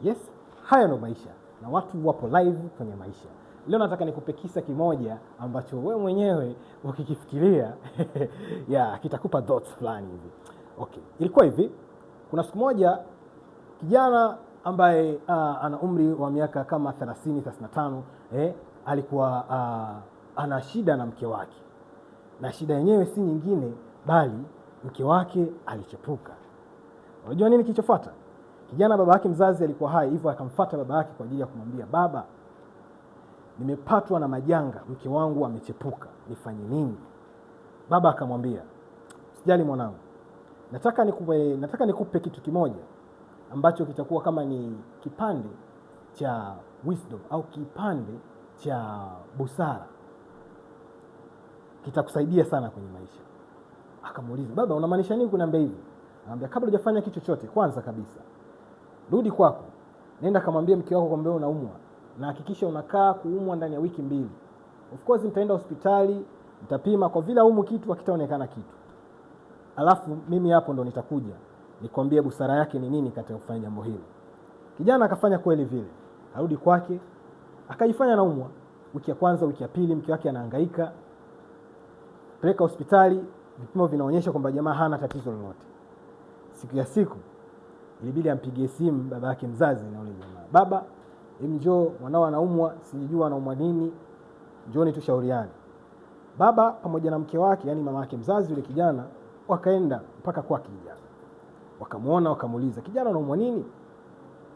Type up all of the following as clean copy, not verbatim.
Yes, haya ndo maisha na watu wapo live kwenye maisha. Leo nataka nikupe kisa kimoja ambacho wewe mwenyewe ukikifikiria kitakupa thoughts fulani hivi. Okay, ilikuwa hivi. Kuna siku moja kijana ambaye ana umri wa miaka kama 30-35 alikuwa ana shida na mke wake. Na shida yenyewe si nyingine bali mke wake alichepuka. Unajua nini kilichofuata? Kijana baba yake mzazi alikuwa hai, hivyo akamfuata baba yake kwa ajili ya kumwambia, baba, nimepatwa na majanga, mke wangu amechepuka, nifanye nini? Baba akamwambia, usijali mwanangu, nataka nikupe kitu kimoja ambacho kitakuwa kama ni kipande cha wisdom au kipande cha busara, kitakusaidia sana kwenye maisha. Akamuuliza, baba, unamaanisha nini kuniambia hivi? Anamwambia, kabla hujafanya kitu chochote, kwanza kabisa rudi kwako, nenda kamwambie mke wako kwamba unaumwa, na hakikisha unakaa kuumwa ndani ya wiki 2. Of course mtaenda hospitali, mtapima, kwa vile humu kitu hakitaonekana kitu. Alafu mimi hapo ndo nitakuja nikwambie busara yake ni nini katika kufanya jambo hilo. Kijana akafanya kweli vile. Arudi kwake, akajifanya naumwa. Wiki ya kwanza, wiki ya pili, mke wake anahangaika. Peleka hospitali, vipimo vinaonyesha kwamba jamaa hana tatizo lolote. Siku ya siku ilibidi ampigie simu baba yake mzazi na yule jamaa. Baba, njoo, mwanao anaumwa, sijijua anaumwa nini, njooni tushauriane. Baba pamoja na mke wake, yani mama yake mzazi yule kijana, wakaenda mpaka kwa kijana. Wakamuona, wakamuuliza, kijana anaumwa nini?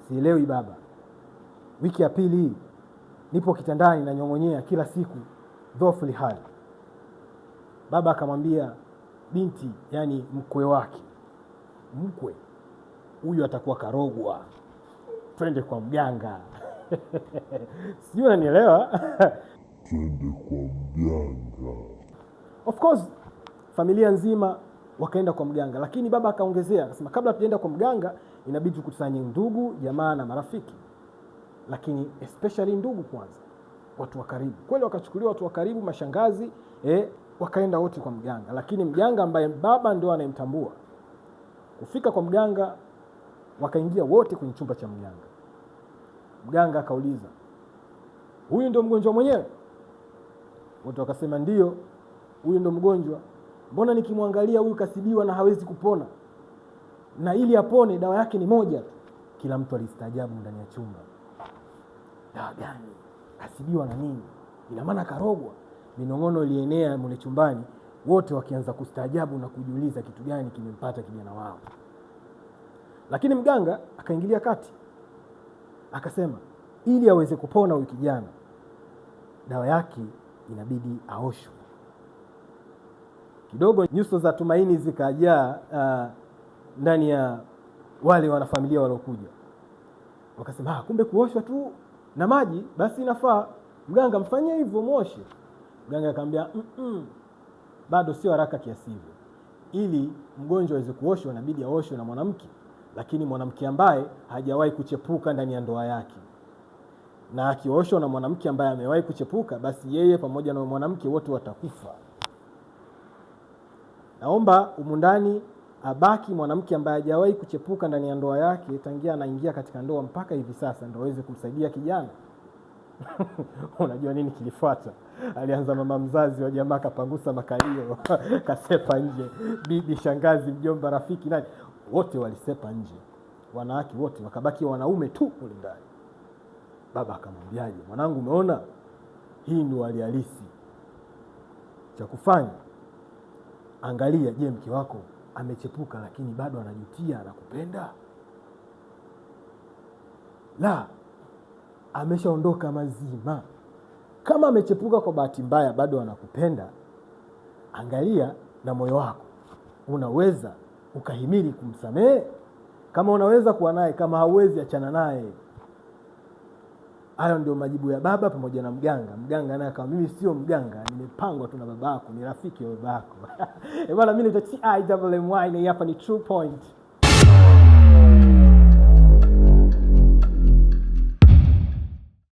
Sielewi baba. Wiki ya pili nipo kitandani na nyongonyea kila siku, dhaifu hali. Baba akamwambia binti, yani mkwe wake, mkwe huyu atakuwa karogwa, twende kwa mganga. Sijui unanielewa? Twende kwa mganga. Of course familia nzima wakaenda kwa mganga, lakini baba akaongezea, akasema kabla tujaenda kwa mganga inabidi tukusanye ndugu, jamaa na marafiki, lakini especially ndugu kwanza, watu wa karibu. Kweli wakachukuliwa watu wa karibu, mashangazi, wakaenda wote kwa mganga, lakini mganga ambaye baba ndio anayemtambua. Kufika kwa mganga, wakaingia wote kwenye chumba cha mganga. Mganga akauliza, huyu ndio mgonjwa mwenyewe? Wote wakasema ndio, huyu ndio mgonjwa. Mbona nikimwangalia huyu kasibiwa na hawezi kupona, na ili apone dawa yake ni moja tu? Kila mtu alistaajabu ndani ya chumba. Dawa gani? Kasibiwa na nini? Ina maana karogwa? Minong'ono ilienea mule chumbani, wote wakianza kustaajabu na kujiuliza kitu gani kimempata kijana wao. Lakini mganga akaingilia kati, akasema ili aweze kupona huyu kijana, dawa yake inabidi aoshwe. Kidogo nyuso za tumaini zikajaa ndani ya wale wanafamilia waliokuja. Wakasema, kumbe kuoshwa tu na maji basi inafaa. Mganga, mfanyie hivyo, muoshe. Mganga akamwambia, bado sio haraka kiasi hivyo. Ili mgonjwa aweze kuoshwa inabidi aoshwe na mwanamke, lakini mwanamke ambaye hajawahi kuchepuka ndani ya ndoa yake. Na akioshwa na mwanamke ambaye amewahi kuchepuka, basi yeye pamoja na mwanamke wote watakufa. Naomba humu ndani abaki mwanamke ambaye hajawahi kuchepuka ndani ya ndoa yake tangia anaingia katika ndoa mpaka hivi sasa, ndio aweze kumsaidia kijana. Unajua nini kilifuata? Alianza mama mzazi wa jamaa, kapangusa makalio, kasepa nje. Bibi, shangazi, mjomba, rafiki, nani, wote walisepa nje. Wanawake wote wakabaki wanaume tu kule ndani. Baba akamwambiaje, mwanangu, umeona hii ndio hali halisi. Cha kufanya, angalia, je, mke wako amechepuka lakini bado anajutia, anakupenda? La, ameshaondoka mazima. Kama amechepuka kwa bahati mbaya bado anakupenda, angalia na moyo wako, unaweza ukahimili kumsamehe? Kama unaweza kuwa naye, kama hauwezi achana naye. Hayo ndio majibu ya baba pamoja na mganga. Mganga naye kama mimi sio mganga, nimepangwa tu na babako, ni rafiki wa babako. Bwana, mimi ni TIMY na hapa ni True Point.